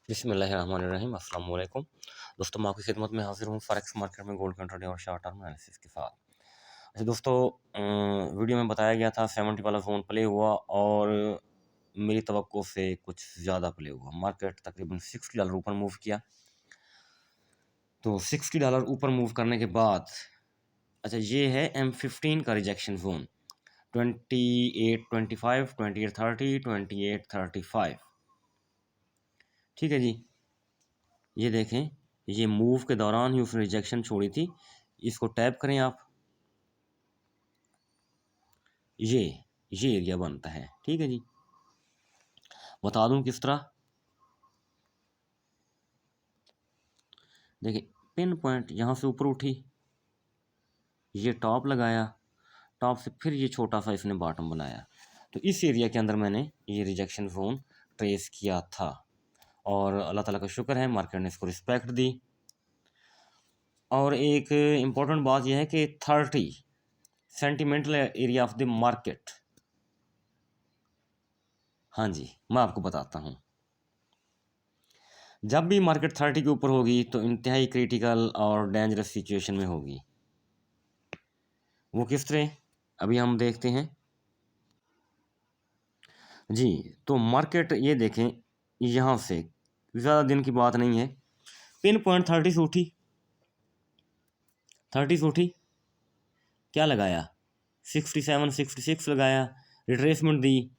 बिस्मिल्लाहिर्रहमानिर्रहीम अस्सलाम वालेकुम। दोस्तों, मैं आपकी खिदमत में हाजिर हूँ फॉरेक्स मार्केट में गोल्ड इंट्राडे और शॉर्ट टर्म एनालिसिस के साथ। अच्छा दोस्तों, वीडियो में बताया गया था 70 वाला जोन प्ले हुआ और मेरी तवक्को से कुछ ज़्यादा प्ले हुआ। मार्केट तकरीबन $60 ऊपर मूव किया। तो $60 ऊपर मूव करने के बाद अच्छा ये है M15 का रिजेक्शन जोन 2825, 2830, 2835। ठीक है जी, ये देखें, ये मूव के दौरान ही उसने रिजेक्शन छोड़ी थी। इसको टैप करें आप, ये एरिया बनता है। ठीक है जी, बता दूं किस तरह। देखिए, पिन पॉइंट यहाँ से ऊपर उठी, ये टॉप लगाया, टॉप से फिर ये छोटा सा इसने बॉटम बनाया। तो इस एरिया के अंदर मैंने ये रिजेक्शन जोन ट्रेस किया था और अल्लाह ताला का शुक्र है मार्केट ने इसको रिस्पेक्ट दी। और एक इम्पॉर्टेंट बात यह है कि 30 sentimental area of the market, हाँ जी, मैं आपको बताता हूँ। जब भी मार्केट 30 के ऊपर होगी तो इंतहाई क्रिटिकल और डेंजरस सिचुएशन में होगी। वो किस तरह, अभी हम देखते हैं जी। तो मार्केट ये देखें, यहाँ से ज़्यादा दिन की बात नहीं है, पिन पॉइंट 30 से उठी, 30 से उठी, क्या लगाया, 67 66 लगाया, रिट्रेसमेंट दी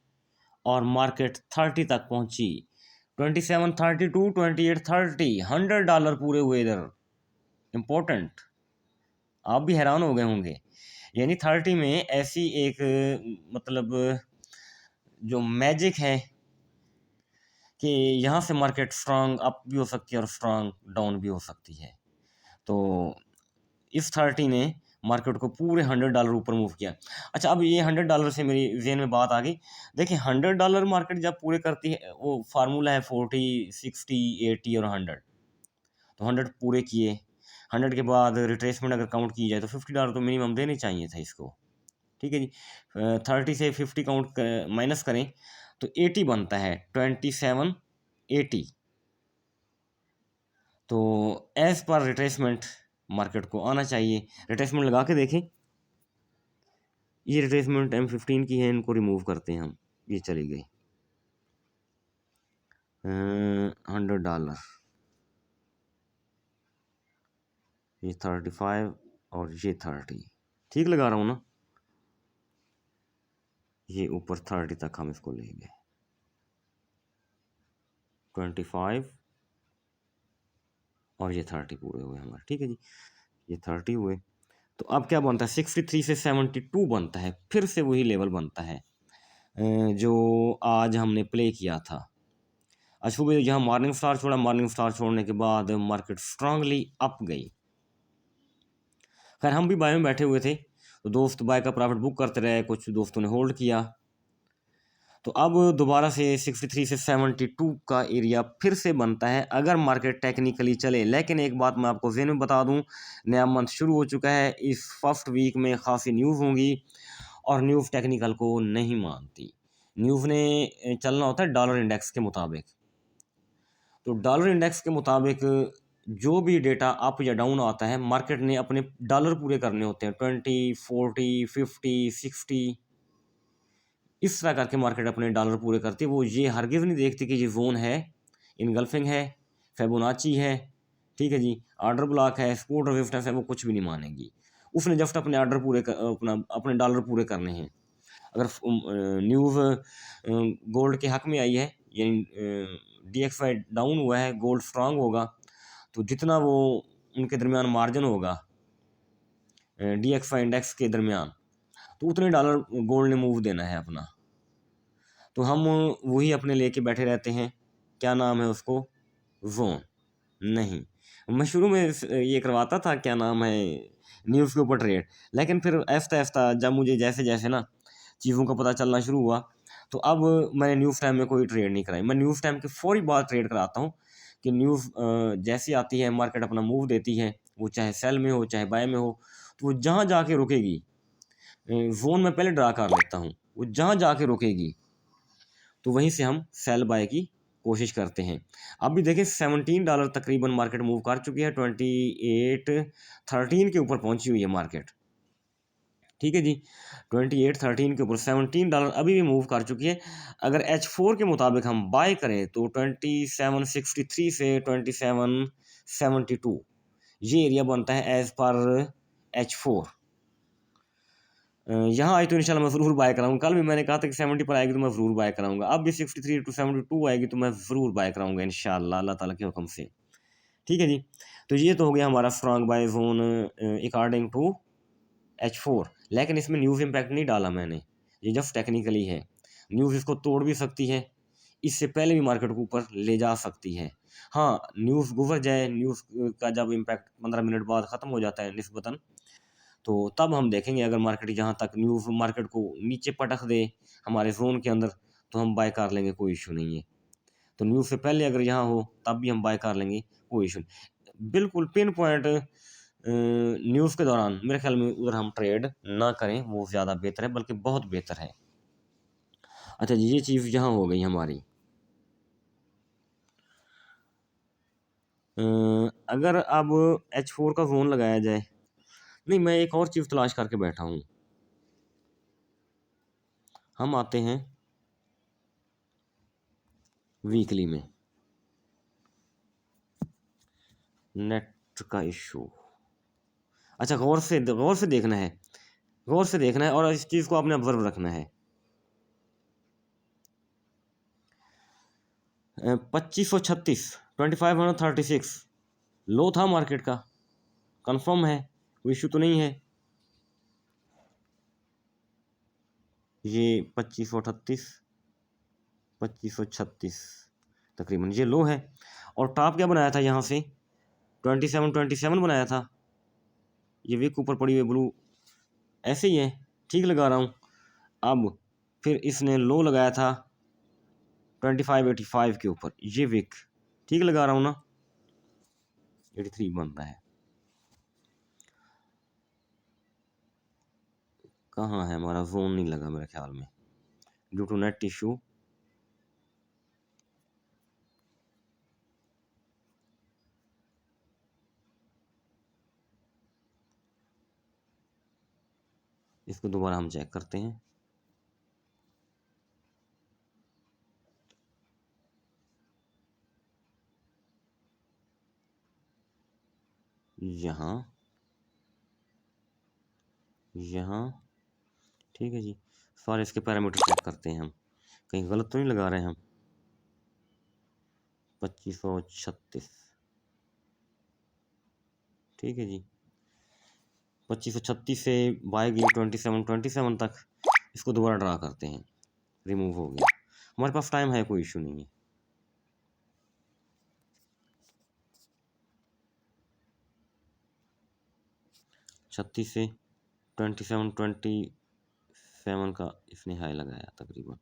और मार्केट 30 तक पहुंची। 27 32 28 30, $100 पूरे हुए इधर। इम्पोर्टेंट, आप भी हैरान हो गए होंगे। यानी 30 में ऐसी एक मतलब जो मैजिक है कि यहाँ से मार्केट स्ट्रांग अप भी हो सकती है और स्ट्रांग डाउन भी हो सकती है। तो इस 30 ने मार्केट को पूरे $100 ऊपर मूव किया। अच्छा, अब ये $100 से मेरी जेहन में बात आ गई। देखिए, $100 मार्केट जब पूरे करती है, वो फार्मूला है 40 60 80 और 100। तो 100 पूरे किए, 100 के बाद रिट्रेसमेंट अगर काउंट की जाए तो $50 तो मिनिमम देने चाहिए था इसको। ठीक है जी, 30 से 50 काउंट माइनस करें तो 80 बनता है, 2780। तो एज पर रिट्रेसमेंट मार्केट को आना चाहिए। रिट्रेसमेंट लगा के देखें, ये रिट्रेसमेंट M15 की है, इनको रिमूव करते हैं हम। ये चली गई $100, ये 35 और ये 30। ठीक लगा रहा हूँ ना, ये ऊपर 30 तक हम इसको ले गए, 25 और ये 30 पूरे हुए हमारे। ठीक है जी, ये 30 हुए। तो अब क्या बनता है, 63 से 72 बनता है, फिर से वही लेवल बनता है जो आज हमने प्ले किया था। आज सुबह जहाँ मॉर्निंग स्टार छोड़ा, मॉर्निंग स्टार छोड़ने के बाद मार्केट स्ट्रांगली अप गई। खैर, हम भी बाय में बैठे हुए थे, तो दोस्त बाय का प्रॉफिट बुक करते रहे, कुछ दोस्तों ने होल्ड किया। तो अब दोबारा से 63 से 72 का एरिया फिर से बनता है अगर मार्केट टेक्निकली चले। लेकिन एक बात मैं आपको ज़हन में बता दूं, नया मंथ शुरू हो चुका है, इस फर्स्ट वीक में खासी न्यूज़ होंगी और न्यूज़ टेक्निकल को नहीं मानती। न्यूज़ ने चलना होता है डॉलर इंडेक्स के मुताबिक। तो डॉलर इंडेक्स के मुताबिक जो भी डेटा अप या डाउन आता है, मार्केट ने अपने डॉलर पूरे करने होते हैं, 20 40 50 60, इस तरह करके मार्केट अपने डॉलर पूरे करती है। वो ये हरगिज़ नहीं देखती कि ये जोन है, इनगल्फिंग है, फेबोनाची है, ठीक है जी, ऑर्डर ब्लॉक है, सपोर्ट रेजिस्टेंस है, वो कुछ भी नहीं मानेगी। उसने जस्ट अपने ऑर्डर पूरे अपने डॉलर पूरे करने हैं। अगर न्यूज़ गोल्ड के हक में आई है, यानी DXY डाउन हुआ है, गोल्ड स्ट्रांग होगा, तो जितना वो उनके दरमियान मार्जिन होगा DXY इंडेक्स के दरमियान, तो उतने डॉलर गोल्ड ने मूव देना है अपना। तो हम वही अपने लेके बैठे रहते हैं, क्या नाम है उसको, जोन नहीं। मैं शुरू में ये करवाता था, क्या नाम है, न्यूज़ के ऊपर ट्रेड। लेकिन फिर ऐसा ऐसा जब मुझे जैसे जैसे ना चीज़ों का पता चलना शुरू हुआ, तो अब मैंने न्यूज़ टाइम में कोई ट्रेड नहीं कराई। मैं न्यूज़ टाइम के फौरी बाद ट्रेड कराता हूँ कि न्यूज़ जैसी आती है, मार्केट अपना मूव देती है, वो चाहे सेल में हो चाहे बाय में हो, तो वो जहाँ जाके रुकेगी, जोन में पहले ड्रा कर लेता हूँ, वो जहाँ जाके रुकेगी तो वहीं से हम सेल बाय की कोशिश करते हैं। अब भी देखिए $17 तकरीबन मार्केट मूव कर चुकी है, 2813 के ऊपर पहुंची हुई है मार्केट। ठीक है जी, 2813 के ऊपर $17 अभी भी मूव कर चुकी है। अगर H4 के मुताबिक हम बाय करें तो 2763 से 2772 ये एरिया बनता है एज पर H4। यहाँ आई तो इंशाल्लाह मैं ज़रूर बाय कराऊंगा। कल भी मैंने कहा था कि 70 पर आएगी तो मैं ज़रूर बाय कराऊंगा। अब भी 63 to 72 आएगी तो मैं ज़रूर बाय कराऊंगा इंशाल्लाह अल्लाह ताला के हुक्म से। ठीक है जी, तो ये तो हो गया हमारा strong buy zone according to H4। लेकिन इसमें न्यूज़ इम्पैक्ट नहीं डाला मैंने, ये जस्ट टेक्निकली है। न्यूज़ इसको तोड़ भी सकती है, इससे पहले भी मार्केट को ऊपर ले जा सकती है। हाँ, न्यूज़ गुजर जाए, न्यूज़ का जब इम्पैक्ट 15 मिनट बाद ख़त्म हो जाता है निस्बतन, तो तब हम देखेंगे अगर मार्केट जहाँ तक न्यूज़ मार्केट को नीचे पटक दे हमारे जोन के अंदर तो हम बाय कर लेंगे, कोई इशू नहीं है। तो न्यूज़ से पहले अगर यहाँ हो तब भी हम बाय कर लेंगे, कोई इशू नहीं। बिल्कुल पिन पॉइंट न्यूज़ के दौरान मेरे ख्याल में उधर हम ट्रेड ना करें, वो ज़्यादा बेहतर है, बल्कि बहुत बेहतर है। अच्छा जी, ये चीज़ यहाँ हो गई हमारी। अगर अब H4 का जोन लगाया जाए, नहीं मैं एक और चीज़ तलाश करके बैठा हूँ। हम आते हैं वीकली में, नेट का इशू। अच्छा, गौर से देखना है, गौर से देखना है और इस चीज़ को आपने ऑब्जर्व रखना है। 2536, 2536 लो था मार्केट का, कंफर्म है, कोई इशू तो नहीं है। ये 2538, 2536 तकरीबन ये लो है। और टॉप क्या बनाया था यहाँ से, 2727 बनाया था। ये विक ऊपर पड़ी हुई ब्लू ऐसे ही है, ठीक लगा रहा हूँ। अब फिर इसने लो लगाया था 2585 के ऊपर, ये विक ठीक लगा रहा हूँ ना, 83 बनता है। कहाँ है हमारा जोन, नहीं लगा मेरे ख्याल में ड्यू टू नेट इशू। इसको दोबारा हम चेक करते हैं। यहाँ यहाँ ठीक है जी, सारे इसके पैरामीटर चेक करते हैं हम, कहीं गलत तो नहीं लगा रहे हैं हम। 2536 ठीक है जी, 2536 से बाय गई 2727 तक, इसको दोबारा ड्रा करते हैं। रिमूव हो गया, हमारे पास टाइम है, कोई इशू नहीं है। 36 से 2727 का इसने हाई लगाया तकरीबन,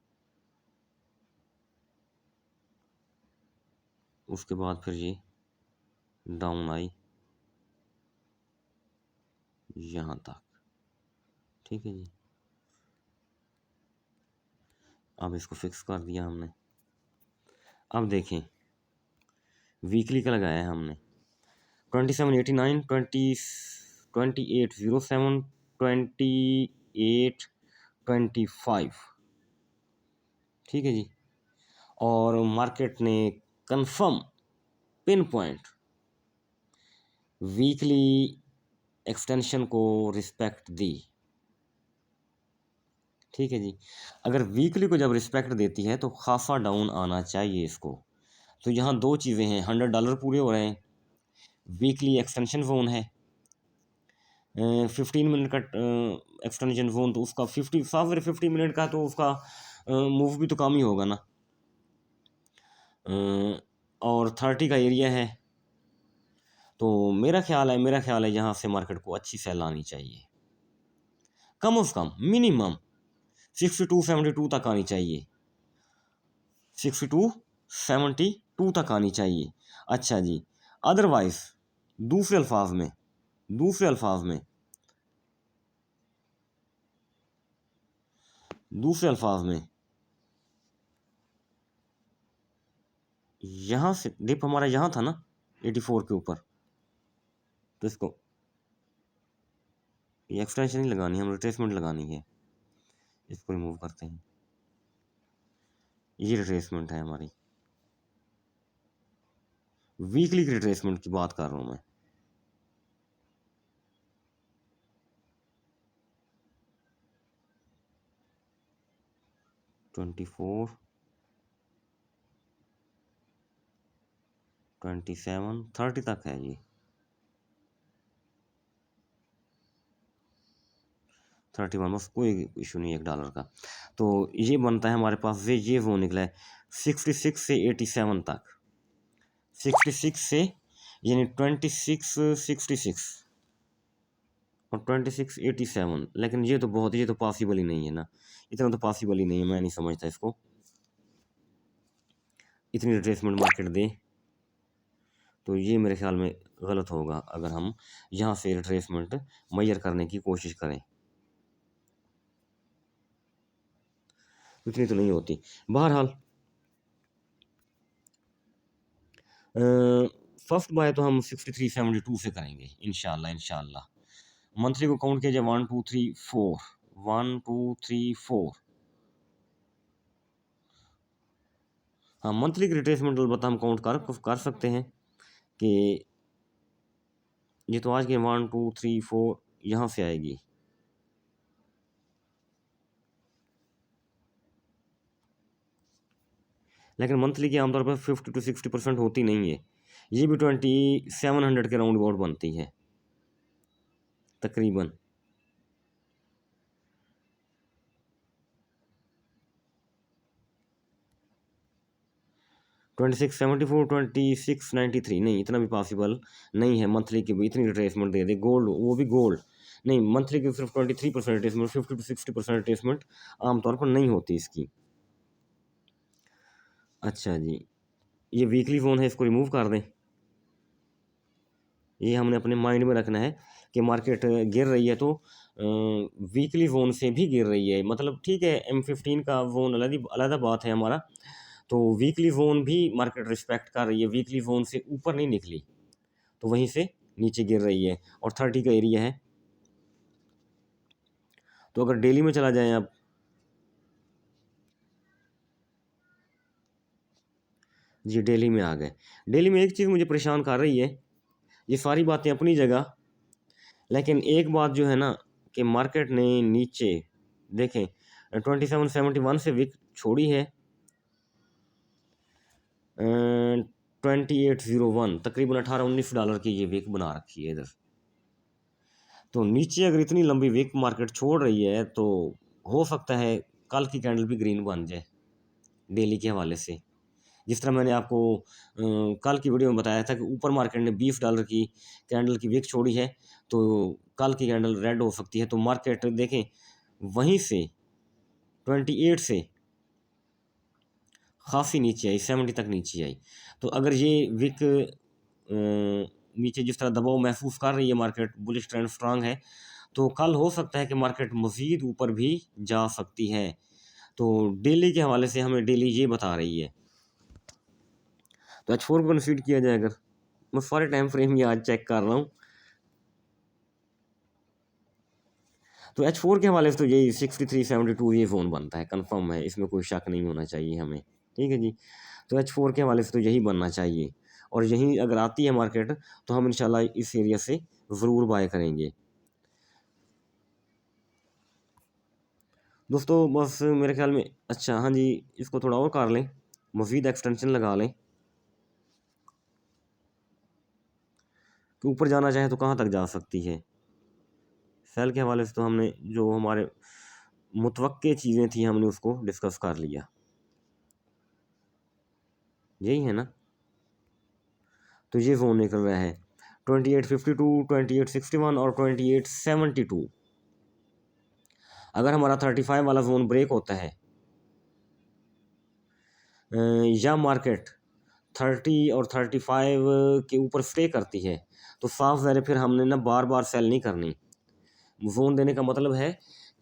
उसके बाद फिर ये डाउन आई यहाँ तक। ठीक है जी, अब इसको फिक्स कर दिया हमने। अब देखें वीकली का लगाया है हमने 2789, 2807, 2825। ठीक है जी, और मार्केट ने confirm pin point weekly extension को रिस्पेक्ट दी। ठीक है जी, अगर वीकली को जब रिस्पेक्ट देती है तो खासा डाउन आना चाहिए इसको। तो यहाँ दो चीज़ें हैं, $100 पूरे हो रहे हैं, वीकली एक्सटेंशन जोन है, 15 मिनट का एक्सटेंशन जोन, तो उसका 50 मिनट का तो उसका मूव भी तो कम ही होगा ना। और 30 का एरिया है, तो मेरा ख्याल है यहाँ से मार्केट को अच्छी सेल आनी चाहिए, कम से कम मिनिमम 6272 तक आनी चाहिए, 6272 तक आनी चाहिए। अच्छा जी, अदरवाइज दूसरे अल्फाज में दूसरे अल्फाज में दूसरे अल्फाज में यहाँ से डिप हमारा यहाँ था ना 84 के ऊपर, तो इसको ये एक्सटेंशन नहीं लगानी, हम रिट्रेसमेंट लगानी है। इसको रिमूव करते हैं, ये रिट्रेसमेंट है हमारी, वीकली की रिट्रेसमेंट की बात कर रहा हूँ मैं। ट्वेंटी 27 30 तक है ये, 31, बस कोई इशू नहीं है $1 का। तो ये बनता है हमारे पास, ये वो निकला है 66 से 87 तक, 66 से यानी 2666 और 2687, लेकिन ये तो बहुत, ये तो पॉसिबल ही नहीं है ना, इतना तो पॉसिबल ही नहीं है, मैं नहीं समझता इसको इतनी रिट्रेसमेंट मार्केट दे। तो ये मेरे ख्याल में गलत होगा अगर हम यहाँ से रिट्रेसमेंट मेजर करने की कोशिश करें, इतनी तो नहीं होती। बहरहाल फर्स्ट बाय तो हम 63.72 से करेंगे इंशाल्लाह। मंथली को काउंट किया जाए 1 2 3 4, 1 2 3 4। हाँ, मंथली की रिट्रेसमेंट अलबत्ता हम काउंट कर सकते हैं कि ये तो आज के 1 2 3 4 यहाँ से आएगी, लेकिन मंथली की आमतौर पर 50 to 60% होती नहीं है। ये भी 2700 के राउंड अबाउट बनती है तकरीबन। $26.74, $26.93 नहीं, इतना भी पॉसिबल नहीं है मंथली की भी इतनी रिट्रेसमेंट दे दे। गोल्ड, वो भी गोल्ड नहीं, मंथली की सिर्फ 23% रिट्रेसमेंट, 50 to 60% रिट्रेसमेंट आमतौर पर नहीं होती इसकी। अच्छा जी, ये वीकली ज़ोन है, इसको रिमूव कर दें। ये हमने अपने माइंड में रखना है कि मार्केट गिर रही है तो वीकली ज़ोन से भी गिर रही है, मतलब ठीक है, M15 का ज़ोन अलग बात है हमारा, तो वीकली ज़ोन भी मार्केट रिस्पेक्ट कर रही है, वीकली ज़ोन से ऊपर नहीं निकली तो वहीं से नीचे गिर रही है, और 30 का एरिया है। तो अगर डेली में चला जाए आप, जी डेली में आ गए। डेली में एक चीज़ मुझे परेशान कर रही है, ये सारी बातें अपनी जगह, लेकिन एक बात जो है ना कि मार्केट ने नीचे देखें 2771 से विक छोड़ी है, 2801 तकरीबन $18-19 की ये विक बना रखी है इधर। तो नीचे अगर इतनी लंबी विक मार्केट छोड़ रही है तो हो सकता है कल की कैंडल भी ग्रीन बन जाए डेली के हवाले से। जिस तरह मैंने आपको कल की वीडियो में बताया था कि ऊपर मार्केट ने $20 की कैंडल की विक छोड़ी है, तो कल की कैंडल रेड हो सकती है। तो मार्केट देखें वहीं से 28 से खासी नीचे आई, 70 तक नीचे आई। तो अगर ये विक नीचे जिस तरह दबाव महसूस कर रही है मार्केट, बुलिश ट्रेंड स्ट्रांग है, तो कल हो सकता है कि मार्केट मज़ीद ऊपर भी जा सकती है। तो डेली के हवाले से हमें डेली ये बता रही है। तो H4 को कंसीडर किया जाए, अगर मैं सारे टाइम फ्रेम ये आज चेक कर रहा हूँ, तो H4 के हवाले से तो यही 63.72 ये ज़ोन बनता है, कंफर्म है, इसमें कोई शक नहीं होना चाहिए हमें, ठीक है जी। तो H4 के हवाले से तो यही बनना चाहिए, और यही अगर आती है मार्केट तो हम इंशाल्लाह इस एरिया से ज़रूर बाय करेंगे। दोस्तों बस मेरे ख्याल में, अच्छा हाँ जी, इसको थोड़ा और कर लें, मज़ीद एक्सटेंशन लगा लें कि ऊपर जाना चाहे तो कहाँ तक जा सकती है। सेल के हवाले से तो हमने जो हमारे मुतवक्के चीज़ें थी हमने उसको डिस्कस कर लिया, यही है ना। तो ये ज़ोन निकल रहा है 2852, 2861 और 2872। अगर हमारा 35 वाला ज़ोन ब्रेक होता है या मार्केट 30 और 35 के ऊपर स्टे करती है, तो साफ ज़ाहिर है फिर हमने ना बार बार सेल नहीं करनी। जोन देने का मतलब है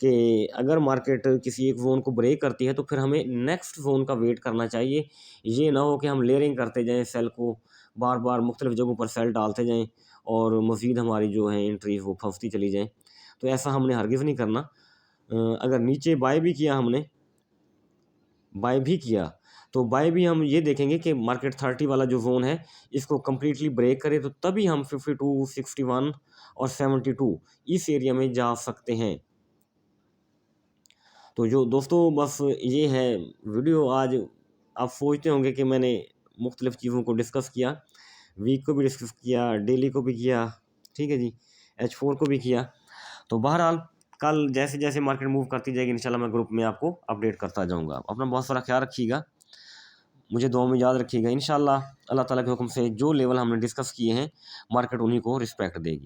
कि अगर मार्केट किसी एक जोन को ब्रेक करती है तो फिर हमें नेक्स्ट जोन का वेट करना चाहिए। ये ना हो कि हम लेयरिंग करते जाएं सेल को, बार बार मुख्तलिफ जगहों पर सेल डालते जाएं और मज़ीद हमारी जो है एंट्रीज वो फंसती चली जाएं। तो ऐसा हमने हरगिज़ नहीं करना। अगर नीचे बाय भी किया हमने, बाय भी किया, तो बाय भी हम ये देखेंगे कि मार्केट 30 वाला जो जोन है इसको कम्प्लीटली ब्रेक करे, तो तभी हम 52, 61 और 72 इस एरिया में जा सकते हैं। तो जो दोस्तों बस ये है वीडियो आज। आप सोचते होंगे कि मैंने मुख्तलिफ़ चीज़ों को डिस्कस किया, वीक को भी डिस्कस किया, डेली को भी किया, ठीक है जी, H4 को भी किया। तो बहरहाल कल जैसे जैसे मार्केट मूव करती जाएगी इंशाल्लाह मैं ग्रुप में आपको अपडेट करता जाऊँगा। अपना बहुत सारा ख्याल रखिएगा, मुझे दुआ में याद रखिएगा। इंशाल्लाह अल्लाह ताला के हुक्म से जो लेवल हमने डिस्कस किए हैं मार्केट उन्हीं को रिस्पेक्ट देगी।